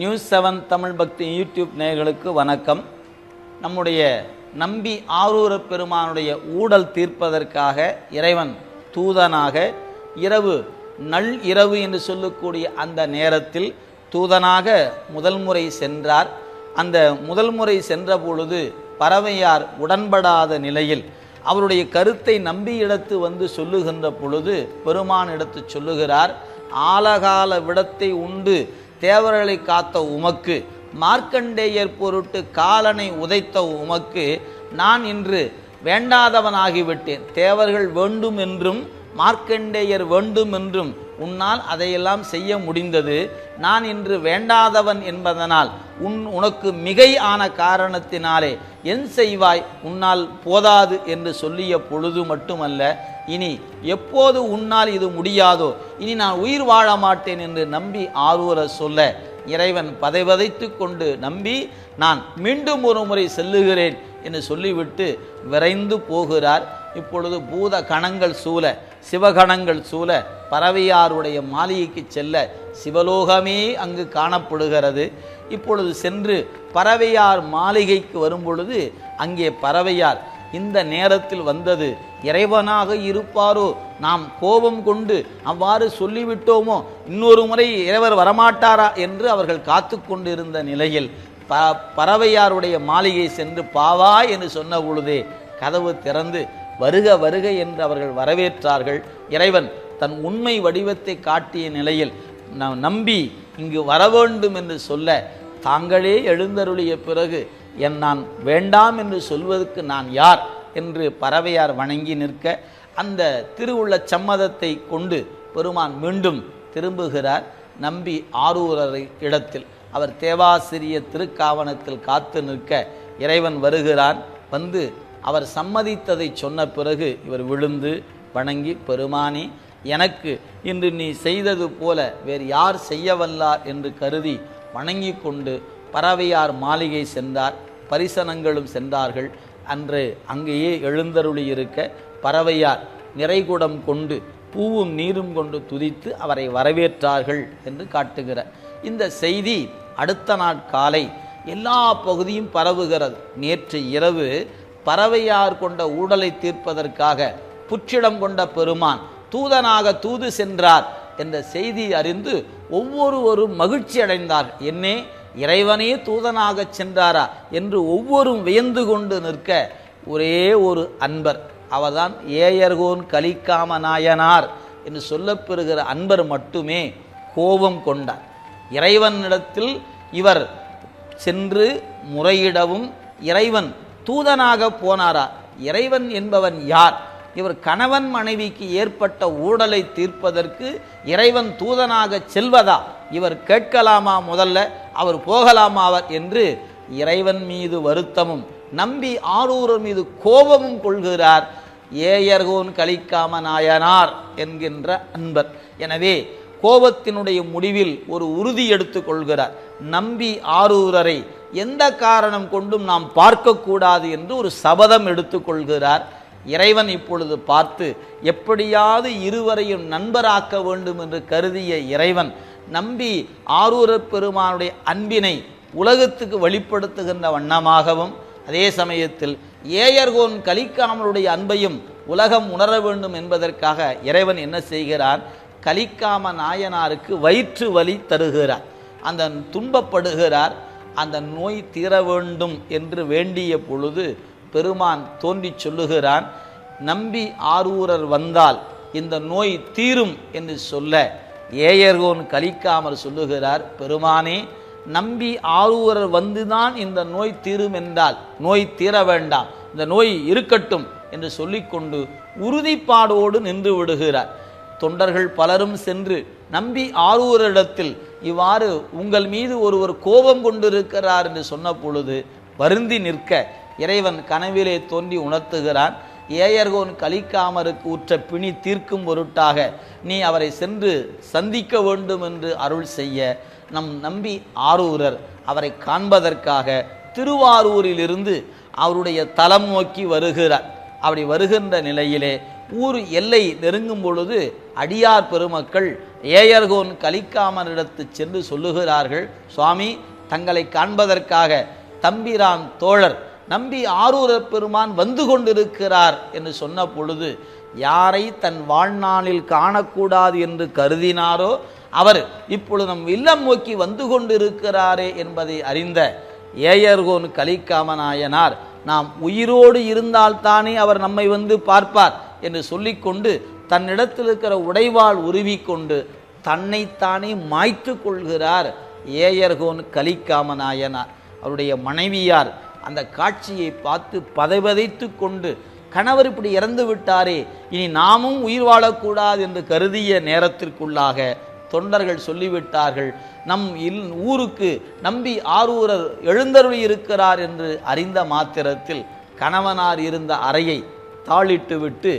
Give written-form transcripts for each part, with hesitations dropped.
நியூஸ்7 தமிழ் பக்தி யூடியூப் நேயர்களுக்கு வணக்கம். நம்முடைய நம்பி ஆரூர பெருமானுடைய ஊடல் தீர்ப்பதற்காக இறைவன் தூதனாக நள் இரவு என்று சொல்லக்கூடிய அந்த நேரத்தில் தூதனாக முதல் முறை சென்றார். அந்த முதல் முறை சென்ற பொழுது பறவையார் உடன்படாத நிலையில் அவருடைய கருத்தை நம்பியிடத்து வந்து சொல்லுகின்ற பொழுது பெருமானிடத்து சொல்லுகிறார், ஆலகால விடத்தை உண்டு தேவர்களை காத்த உமக்கு, மார்க்கண்டேயர் பொருட்டு காலனை உதைத்த உமக்கு நான் இன்று வேண்டாதவனாகிவிட்டேன். தேவர்கள் வேண்டும் என்றும் மார்க்கண்டேயர் வேண்டும் என்றும் உன்னால் அதையெல்லாம் செய்ய முடிந்தது. நான் இன்று வேண்டாதவன் என்பதனால் உனக்கு மிகை ஆன காரணத்தினாலே என் செய்வாய், உன்னால் போதாது என்று சொல்லிய பொழுது மட்டுமல்ல, இனி எப்போது உன்னால் இது முடியாதோ இனி நான் உயிர் வாழ மாட்டேன் என்று நம்பி ஆரூர சொல்ல இறைவன் பதைவதைத்து கொண்டு நம்பி நான் மீண்டும் ஒரு முறை செல்லுகிறேன் என்று சொல்லிவிட்டு விரைந்து போகிறார். இப்பொழுது பூத கணங்கள் சூழ சிவகணங்கள் சூழ பறவையாருடைய மாளிகைக்கு செல்ல சிவலோகமே அங்கு காணப்படுகிறது. இப்பொழுது சென்று பறவையார் மாளிகைக்கு வரும்பொழுது அங்கே பறவையார் இந்த நேரத்தில் வந்தது இறைவனாக இருப்பாரோ, நாம் கோபம் கொண்டு அவ்வாறு சொல்லிவிட்டோமோ, இன்னொரு முறை இறைவர் வரமாட்டாரா என்று அவர்கள் காத்து கொண்டிருந்த நிலையில் பறவையாருடைய மாளிகை சென்று பாவா என்று சொன்ன பொழுதே கதவு திறந்து வருக வருக என்று அவர்கள் வரவேற்றார்கள். இறைவன் தன் உண்மை வடிவத்தை காட்டிய நிலையில் நம்பி இங்கு வர வேண்டும் என்று சொல்ல, தாங்களே எழுந்தருளிய பிறகு நான் வேண்டாம் என்று சொல்வதற்கு நான் யார் என்று பறவையார் வணங்கி நிற்க, அந்த திருவுள்ள சம்மதத்தை கொண்டு பெருமான் மீண்டும் திரும்புகிறார். நம்பி ஆரூரரை இடத்தில் அவர் தேவாசிரிய திருக்காவணத்தில் காத்து நிற்க இறைவன் வருகிறான். வந்து அவர் சம்மதித்ததை சொன்ன பிறகு இவர் விழுந்து வணங்கி, பெருமானே, எனக்கு இன்று நீ செய்தது போல வேறு யார் செய்யவல்லார் என்று கருதி வணங்கி கொண்டு பறவையார் மாளிகை சென்றார். பரிசனங்களும் சென்றார்கள். அன்று அங்கேயே எழுந்தருளி இருக்க பறவையார் நிறைகுடம் கொண்டு பூவும் நீரும் கொண்டு துதித்து அவரை வரவேற்றார்கள் என்று காட்டுகிறார். இந்த செய்தி அடுத்த நாள் காலை எல்லா பகுதியும் பரவுகிறது. நேற்று இரவு பறவையார் கொண்ட ஊடலை தீர்ப்பதற்காக புற்றிடம் கொண்ட பெருமான் தூதனாக தூது சென்றார் என்ற செய்தி அறிந்து ஒவ்வொருவரும் மகிழ்ச்சி அடைந்தார். என்னே, இறைவனே தூதனாக சென்றாரா என்று ஒவ்வொரும் வியந்து கொண்டு நிற்க, ஒரே ஒரு அன்பர், அவர்தான் ஏயர்கோன் கலிக்காம நாயனார் என்று சொல்லப்பெறுகிற அன்பர் மட்டுமே கோபம் கொண்டார். இறைவனிடத்தில் இவர் சென்று முறையிடவும் இறைவன் தூதனாக போனாரா? இறைவன் என்பவன் யார்? இவர் கணவன் மனைவிக்கு ஏற்பட்ட ஊடலை தீர்ப்பதற்கு இறைவன் தூதனாக செல்வதா? இவர் கேட்கலாமா? முதல்ல அவர் போகலாமா அவர் என்று இறைவன் மீது வருத்தமும் நம்பி ஆரூரர் மீது கோபமும் கொள்கிறார் ஏயர்கோன் கலிக்காம நாயனார் என்கின்ற அன்பர். எனவே கோபத்தினுடைய முடிவில் ஒரு உறுதி எடுத்து கொள்கிறார். நம்பி ஆரூரரை எந்த காரணம் கொண்டும் நாம் பார்க்கக்கூடாது என்று ஒரு சபதம் எடுத்துக்கொள்கிறார். இறைவன் இப்பொழுது பார்த்து எப்படியாவது இருவரையும் நண்பராக்க வேண்டும் என்று கருதிய இறைவன் நம்பி ஆரூர பெருமானுடைய அன்பினை உலகத்துக்கு வெளிப்படுத்துகின்ற வண்ணமாகவும், அதே சமயத்தில் ஏயர்கோன் கலிக்காமலுடைய அன்பையும் உலகம் உணர வேண்டும் என்பதற்காக இறைவன் என்ன செய்கிறார்? கலிக்காம நாயனாருக்கு வயிற்று வலி தருகிறார். அந்த துன்பப்படுகிறார். அந்த நோய் தீர வேண்டும் என்று வேண்டிய பொழுது பெருமான் தோன்றி சொல்லுகிறான், நம்பி ஆரூரர் வந்தால் இந்த நோய் தீரும் என்று சொல்ல ஏயர்கோன் கலிக்காமர் சொல்லுகிறார், பெருமானே, நம்பி ஆரூரர் வந்துதான் இந்த நோய் தீரும் என்றால் நோய் தீர வேண்டாம், இந்த நோய் இருக்கட்டும் என்று சொல்லிக்கொண்டு உறுதிப்பாடோடு நின்று விடுகிறார். தொண்டர்கள் பலரும் சென்று நம்பி ஆரூரிடத்தில் இவ்வாறு உங்கள் மீது ஒருவர் கோபம் கொண்டிருக்கிறார் என்று சொன்ன பொழுது வருந்தி நிற்க இறைவன் கனவிலே தோன்றி உணர்த்துகிறான், ஏயர்கோன் கலிக்காமருக்கு உற்ற பிணி தீர்க்கும் பொருட்டாக நீ அவரை சென்று சந்திக்க வேண்டும் என்று அருள் செய்ய நம்பி ஆரூரர் அவரை காண்பதற்காக திருவாரூரிலிருந்து அவருடைய தலம் நோக்கி வருகிறார். அப்படி வருகின்ற நிலையிலே ஊர் எல்லை நெருங்கும் பொழுது அடியார் பெருமக்கள் ஏயர்கோன் கலிக்காமரிடத்து சென்று சொல்லுகிறார்கள், சுவாமி, தங்களை காண்பதற்காக தம்பிரான் தோழர் நம்பி ஆரூரப் பெருமான் வந்து கொண்டிருக்கிறார் என்று சொன்ன பொழுது, யாரை தன் வாழ்நாளில் காணக்கூடாது என்று கருதினாரோ அவர் இப்பொழுது நம் இல்லம் நோக்கி வந்து கொண்டிருக்கிறாரே என்பதை அறிந்த ஏயர்கோன் கலிக்காமநாயனார், நாம் உயிரோடு இருந்தால்தானே அவர் நம்மை வந்து பார்ப்பார் என்று சொல்லிக்கொண்டு தன்னிடத்தில் இருக்கிற உடைவாள் உருவிக்கொண்டு தன்னைத்தானே மாய்த்து கொள்கிறார் ஏயர்கோன் கலிக்காமநாயனார். அவருடைய மனைவியார் அந்த காட்சியை பார்த்து பதைபதைத்து கொண்டு, கணவர் இப்படி இறந்து விட்டாரே, இனி நாமும் உயிர் வாழக்கூடாது என்று கருதிய நேரத்திற்குள்ளாக தொண்டர்கள் சொல்லிவிட்டார்கள், நம் ஊருக்கு நம்பி ஆரூரர் எழுந்தருளி இருக்கிறார் என்று அறிந்த மாத்திரத்தில் கணவனார் இருந்த அறையை தாளிட்டு விட்டு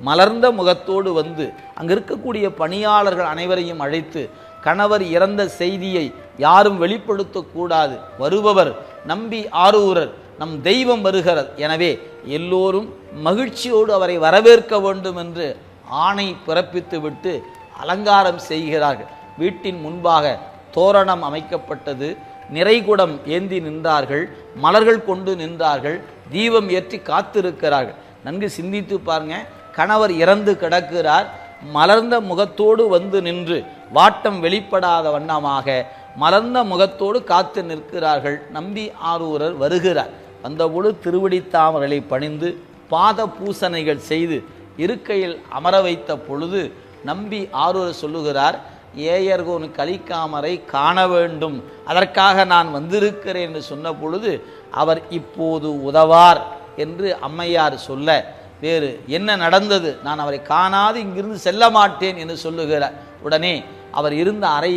மலர்ந்த முகத்தோடு வந்து அங்கு இருக்கக்கூடிய பணியாளர்கள் அனைவரையும் அழைத்து, கணவர் இறந்த செய்தியை யாரும் வெளிப்படுத்தக்கூடாது, வருபவர் நம்பி ஆரூரர், நம் தெய்வம் வருகிறது, எனவே எல்லோரும் மகிழ்ச்சியோடு அவரை வரவேற்க வேண்டும் என்று ஆணை பிறப்பித்து விட்டு அலங்காரம் செய்கிறார்கள். வீட்டின் முன்பாக தோரணம் அமைக்கப்பட்டது, நிறைகுடம் ஏந்தி நின்றார்கள், மலர்கள் கொண்டு நின்றார்கள், தீபம் ஏற்றி காத்திருக்கிறார்கள். நன்கு சிந்தித்து பாருங்க, கணவர் இறந்து கிடக்கிறார், மலர்ந்த முகத்தோடு வந்து நின்று வாட்டம் வெளிப்படாத வண்ணமாக மலர்ந்த முகத்தோடு காத்து நிற்கிறார்கள். நம்பி ஆரூரர் வருகிறார். வந்தபொழுது திருவடித்தாமர்களை பணிந்து பாத பூசணைகள் செய்து இருக்கையில் அமர வைத்த பொழுது நம்பி ஆரூரர் சொல்லுகிறார், ஏயர்கோன் கலிக்காமரை காண வேண்டும், அதற்காக நான் வந்திருக்கிறேன் என்று சொன்ன பொழுது அவர் இப்போது உதவார் என்று அம்மையார் சொல்ல, வேறு என்ன நடந்தது, நான் அவரை காணாது இங்கிருந்து செல்ல மாட்டேன் என்று சொல்லுகிறார். உடனே அவர் இருந்த அறை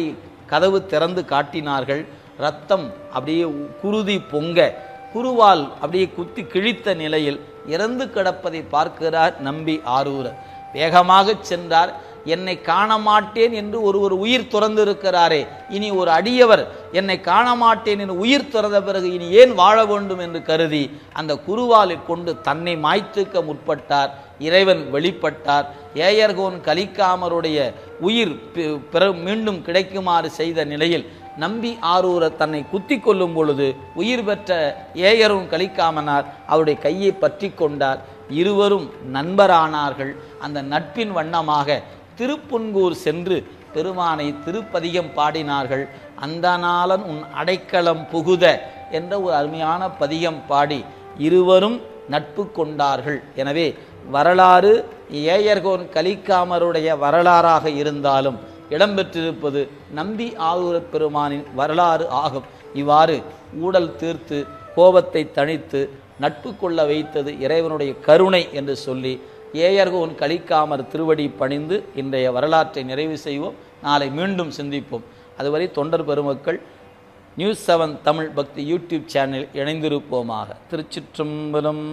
கதவு திறந்து காட்டினார்கள். ரத்தம் அப்படியே குருதி பொங்க, குருவால் அப்படியே குத்தி கிழித்த நிலையில் இறந்து கிடப்பதை பார்க்கிறார் நம்பி ஆரூரர். வேகமாக சென்றார். என்னை காண மாட்டேன் என்று ஒரு உயிர் துறந்திருக்கிறாரே, இனி ஒரு அடியவர் என்னை காண மாட்டேன் என்று உயிர் துறந்த பிறகு இனி ஏன் வாழ வேண்டும் என்று கருதி அந்த குருவாலை கொண்டு தன்னை மாய்த்துக்க முற்பட்டார். இறைவன் வெளிப்பட்டார். ஏயர்கோன் கலிக்காமருடைய உயிர் மீண்டும் கிடைக்குமாறு செய்த நிலையில் நம்பி ஆரூரர் தன்னை குத்தி கொள்ளும் பொழுது உயிர் பெற்ற ஏயர்கோன் கலிக்காமனார் அவருடைய கையை பற்றி கொண்டார். இருவரும் நண்பரானார்கள். அந்த நட்பின் வண்ணமாக திருப்புன்கூர் சென்று பெருமானை திருப்பதிகம் பாடினார்கள். அந்த நாளன் உன் அடைக்கலம் புகுத என்ற ஒரு அருமையான பதிகம் பாடி இருவரும் நட்பு கொண்டார்கள். எனவே வரலாறு ஏயர்கோன் கலிக்காமருடைய வரலாறாக இருந்தாலும் இடம்பெற்றிருப்பது நம்பி ஆரூரப் பெருமானின் வரலாறு ஆகும். இவ்வாறு ஊடல் தீர்த்து கோபத்தை தணித்து நட்பு கொள்ள வைத்தது இறைவனுடைய கருணை என்று சொல்லி ஏயர்கோன் கலிக்காமர் திருவடி பணிந்து இன்றைய வரலாற்றை நிறைவு செய்வோம். நாளை மீண்டும் சிந்திப்போம். அதுவரை தொண்டர் பெருமக்கள் நியூஸ் 7 தமிழ் பக்தி யூடியூப் சேனலில் இணைந்திருப்போமாக. திருச்சிற்றம்பலம்.